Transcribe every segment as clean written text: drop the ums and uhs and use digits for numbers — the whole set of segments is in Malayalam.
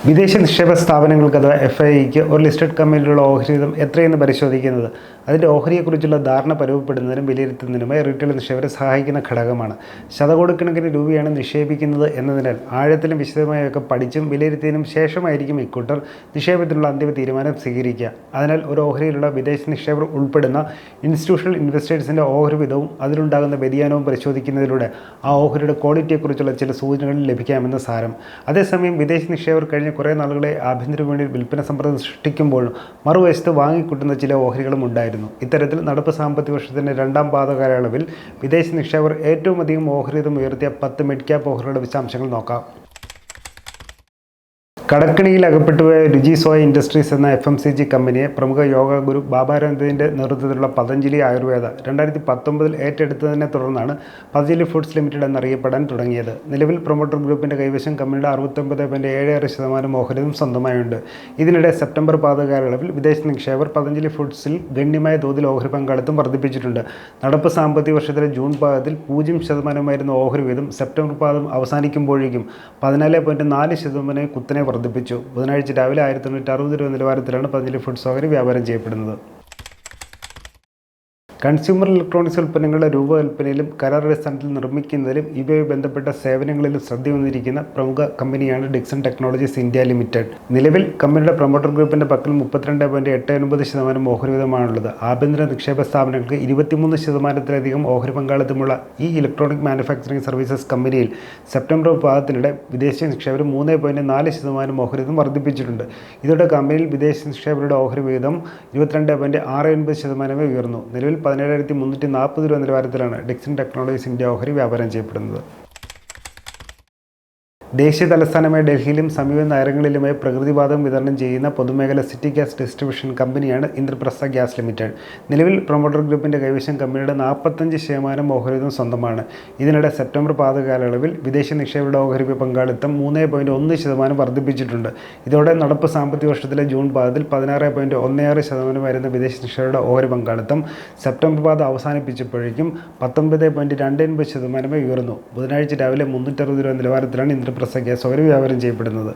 വിദേശ നിക്ഷേപ സ്ഥാപനങ്ങൾക്ക് അഥവാ FIIക്ക് ഒരു ലിസ്റ്റഡ് കമ്പനിയിലുള്ള ഓഹരി വീതം എത്രയെന്ന് പരിശോധിക്കുന്നത് അതിൻ്റെ ഓഹരിയെക്കുറിച്ചുള്ള ധാരണ പരുവപ്പെടുന്നതിനും വിലയിരുത്തുന്നതിനുമായി റീറ്റെയിൽ നിക്ഷേപകരെ സഹായിക്കുന്ന ഘടകമാണ്. ശതകോടിക്കണക്കിന് രൂപയാണ് നിക്ഷേപിക്കുന്നത് എന്നതിനാൽ ആഴത്തിലും വിശദമായൊക്കെ പഠിച്ചും വിലയിരുത്തിയതിനും ശേഷമായിരിക്കും ഇക്കൂട്ടർ നിക്ഷേപത്തിനുള്ള അന്തിമ തീരുമാനം സ്വീകരിക്കുക. അതിനാൽ ഒരു ഓഹരിയിലുള്ള വിദേശ നിക്ഷേപർ ഉൾപ്പെടുന്ന ഇൻസ്റ്റിറ്റ്യൂഷണൽ ഇൻവെസ്റ്റേഴ്സിൻ്റെ ഓഹരി വീതവും അതിലുണ്ടാകുന്ന വ്യതിയാനവും പരിശോധിക്കുന്നതിലൂടെ ആ ഓഹരിയുടെ ക്വാളിറ്റിയെക്കുറിച്ചുള്ള ചില സൂചനകൾ ലഭിക്കാമെന്ന് സാരം. അതേസമയം വിദേശ നിക്ഷേപർ കഴിഞ്ഞ കുറേ നാളുകളെ ആഭ്യന്തര വിപണിയിൽ വിൽപ്പന സമ്മർദ്ദം സൃഷ്ടിക്കുമ്പോഴും മറുവശത്ത് വാങ്ങിക്കൂട്ടുന്ന ചില ഓഹരികളും ഉണ്ടായിരുന്നു. ഇത്തരത്തിൽ നടപ്പ് സാമ്പത്തിക വർഷത്തിൻ്റെ രണ്ടാം പാദ കാലയളവിൽ വിദേശ നിക്ഷേപകർ ഏറ്റവും അധികം ഓഹരി വീതം ഉയർത്തിയ 10 മിഡ് ക്യാപ്പ് ഓഹരികളുടെ വിശദാംശങ്ങൾ നോക്കാം. കടക്കിണിയിൽ അകപ്പെട്ടുപോയ രുചി സോയ ഇൻഡസ്ട്രീസ് എന്ന FMCG കമ്പനിയെ പ്രമുഖ യോഗ ഗുരു ബാബ രാംദേവിൻ്റെ നേതൃത്വത്തിലുള്ള പതഞ്ജലി ആയുർവേദ 2019 ഏറ്റെടുത്തതിനെ തുടർന്നാണ് പതഞ്ജലി ഫുഡ്സ് ലിമിറ്റഡ് എന്നറിയപ്പെടാൻ തുടങ്ങിയത്. നിലവിൽ പ്രൊമോട്ടർ ഗ്രൂപ്പിൻ്റെ കൈവശം കമ്പനിയുടെ 69.76% ഓഹരിയും സ്വന്തമായുണ്ട്. ഇതിനിടെ സെപ്റ്റംബർ പാദ കാലയളവിൽ വിദേശ നിക്ഷേപകർ പതഞ്ജലി ഫുഡ്സിൽ ഗണ്യമായ തോതിൽ ഓഹരി പങ്കാളിത്തം വർദ്ധിപ്പിച്ചിട്ടുണ്ട്. നടപ്പ് സാമ്പത്തിക വർഷത്തിലെ ജൂൺ പാദത്തിൽ 0% ഓഹരി വീതം സെപ്റ്റംബർ പാദം അവസാനിക്കുമ്പോഴേക്കും 14.4% കുത്തനെ വർദ്ധിപ്പിച്ചു. ബുധനാഴ്ച രാവിലെ 1960 രൂപ നിലവാരത്തിലാണ് പതഞ്ജലി ഫുഡ്സ് ഓഹരി വ്യാപാരം ചെയ്യപ്പെടുന്നത്. കൺസ്യൂമർ ഇലക്ട്രോണിക്സ് ഉൽപ്പന്നങ്ങളുടെ രൂപകൽപ്പനയിലും കരാറടിസ്ഥാനത്തിൽ നിർമ്മിക്കുന്നതിലും ഇവയുമായി ബന്ധപ്പെട്ട സേവനങ്ങളിലും ശ്രദ്ധ വന്നിരിക്കുന്ന പ്രമുഖ കമ്പനിയാണ് ഡിക്സൺ ടെക്നോളജീസ് ഇന്ത്യ ലിമിറ്റഡ്. നിലവിൽ കമ്പനിയുടെ പ്രൊമോട്ടർ ഗ്രൂപ്പിൻ്റെ പക്കൽ 32.89% ഓഹരി വീതമാണുള്ളത്. ആഭ്യന്തര നിക്ഷേപ സ്ഥാപനങ്ങൾക്ക് 23%-ലധികം ഓഹരി പങ്കാളിത്തമുള്ള ഈ ഇലക്ട്രോണിക് മാനുഫാക്ചറിംഗ് സർവീസസ് കമ്പനിയിൽ സെപ്റ്റംബർ പാദത്തിനിടെ വിദേശ നിക്ഷേപകർ 3.4% ഓഹരി വീതം വർദ്ധിപ്പിച്ചിട്ടുണ്ട്. ഇതോടെ കമ്പനിയിൽ വിദേശ നിക്ഷേപകരുടെ ഓഹരി വീതം 22.69% ഉയർന്നു. നിലവിൽ 17,340 രൂപ നിലവാരത്തിലാണ് ഡിക്സൺ ടെക്നോളജീസ് ഇന്ത്യ ഓഹരി വ്യാപാരം ചെയ്യപ്പെടുന്നത്. ദേശീയ തലസ്ഥാനമായ ഡൽഹിയിലും സമീപ നഗരങ്ങളിലുമായി പ്രകൃതിവാതകം വിതരണം ചെയ്യുന്ന പൊതുമേഖല സിറ്റി ഗ്യാസ് ഡിസ്ട്രിബ്യൂഷൻ കമ്പനിയാണ് ഇന്ദ്രപ്രസ്ഥ ഗ്യാസ് ലിമിറ്റഡ്. നിലവിൽ പ്രൊമോട്ടർ ഗ്രൂപ്പിൻ്റെ കൈവശം കമ്പനിയുടെ 45% ഓഹരി വീതം സ്വന്തമാണ്. ഇതിനിടെ സെപ്റ്റംബർ പാദ കാലയളവിൽ വിദേശ നിക്ഷേപകരുടെ ഓഹരി പങ്കാളിത്തം 3.1% വർദ്ധിപ്പിച്ചിട്ടുണ്ട്. ഇതോടെ നടപ്പ് സാമ്പത്തിക വർഷത്തിലെ ജൂൺ പാദത്തിൽ 16.16% വിദേശ നിക്ഷേപകരുടെ ഓഹരി പങ്കാളിത്തം സെപ്റ്റംബർ പാദം അവസാനിപ്പിച്ചപ്പോഴേക്കും 19.29% ഉയർന്നു. ബുധനാഴ്ച രാവിലെ 360 രൂപ നിലവാരത്തിലാണ് ഇന്ദ്രപ്രസ്ഥ ഗ്യാസ് ഓഹരി വ്യാപാരം ചെയ്യപ്പെടുന്നത്.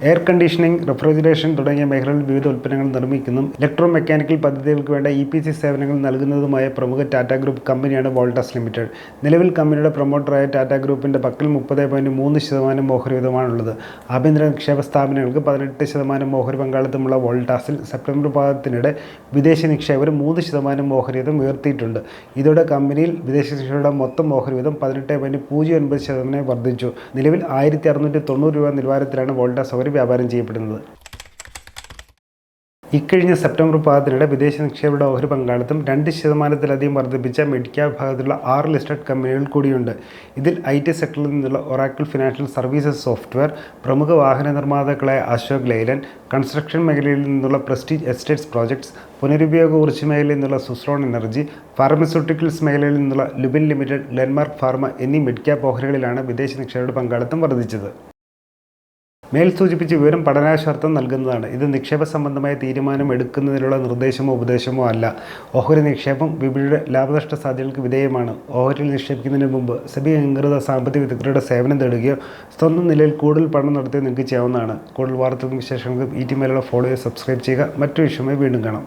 എയർ കണ്ടീഷനിംഗ്, റെഫ്രിജറേഷൻ തുടങ്ങിയ മേഖലകളിൽ വിവിധ ഉൽപ്പന്നങ്ങൾ നിർമ്മിക്കുന്നതും ഇലക്ട്രോ മെക്കാനിക്കൽ പദ്ധതികൾക്ക് വേണ്ട EPC സേവനങ്ങൾ നൽകുന്നതുമായ പ്രമുഖ ടാറ്റ ഗ്രൂപ്പ് കമ്പനിയാണ് വോൾട്ടാസ് ലിമിറ്റഡ്. നിലവിൽ കമ്പനിയുടെ പ്രൊമോട്ടറായ ടാറ്റ ഗ്രൂപ്പിൻ്റെ പക്കൽ 30.3% ഓഹരി വീതമാണുള്ളത്. ആഭ്യന്തര നിക്ഷേപ സ്ഥാപനങ്ങൾക്ക് 18% ഓഹരി പങ്കാളിത്തമുള്ള വോൾട്ടാസിൽ സെപ്റ്റംബർ പാദത്തിനിടെ വിദേശ നിക്ഷേപകർ 3% ഓഹരി വീതം ഉയർത്തിയിട്ടുണ്ട്. ഇതോടെ കമ്പനിയിൽ വിദേശ നിക്ഷേപകരുടെ മൊത്തം ഓഹരി വീതം 18.09% വർദ്ധിച്ചു. നിലവിൽ 1,690 രൂപ നിലവാരത്തിലാണ് വോൾട്ടാസ് ഓഹരി വ്യാപാരം ചെയ്യപ്പെടുന്നത്. ഇക്കഴിഞ്ഞ സെപ്റ്റംബർ പാദത്തിനിടെ വിദേശ നിക്ഷേപകരുടെ ഓഹരി പങ്കാളിത്തം 2%-ലധികം വർദ്ധിപ്പിച്ച മിഡ് ക്യാപ് വിഭാഗത്തിലുള്ള 6 ലിസ്റ്റഡ് കമ്പനികൾ കൂടിയുണ്ട്. ഇതിൽ IT സെക്ടറിൽ നിന്നുള്ള ഒറാക്കിൾ ഫിനാൻഷ്യൽ സർവീസസ് സോഫ്റ്റ്വെയർ, പ്രമുഖ വാഹന നിർമ്മാതാക്കളായ അശോക് ലെയ്ലൻഡ്, കൺസ്ട്രക്ഷൻ മേഖലയിൽ നിന്നുള്ള പ്രസ്റ്റീജ് എസ്റ്റേറ്റ്സ് പ്രോജക്ട്സ്, പുനരുപയോഗ ഊർജ്ജ മേഖലയിൽ നിന്നുള്ള സുസ്രോൺ എനർജി, ഫാർമസ്യൂട്ടിക്കൽസ് മേഖലയിൽ നിന്നുള്ള ലുബിൻ ലിമിറ്റഡ്, ലെൻമാർക്ക് ഫാർമ എന്നീ മിഡ് ക്യാപ് ഓഹരികളിലാണ് വിദേശ നിക്ഷേപകരുടെ പങ്കാളിത്തം വർദ്ധിച്ചത്. മേൽ സൂചിപ്പിച്ച വിവരം പഠനാശ്വാർത്ഥം നൽകുന്നതാണ്. ഇത് നിക്ഷേപ സംബന്ധമായ തീരുമാനം എടുക്കുന്നതിനുള്ള നിർദ്ദേശമോ ഉപദേശമോ അല്ല. ഓഹരി നിക്ഷേപം വിപണിയുടെ ലാഭനഷ്ട സാധ്യതകൾക്ക് വിധേയമാണ്. ഓഹരിയിൽ നിക്ഷേപിക്കുന്നതിന് മുമ്പ് സെബി അംഗീകൃത സാമ്പത്തിക വിദഗ്ധരുടെ സേവനം തേടുകയോ സ്വന്തം നിലയിൽ കൂടുതൽ പഠനം നടത്തുകയോ നിങ്ങൾക്ക് ചെയ്യാവുന്നതാണ്. കൂടുതൽ വാർത്തകൾക്കും വിശേഷങ്ങൾക്കും ET മലയാളം ഫോളോ ചെയ്ത് സബ്സ്ക്രൈബ് ചെയ്യുക. മറ്റൊരു വിഷയമായി വീണ്ടും കാണാം.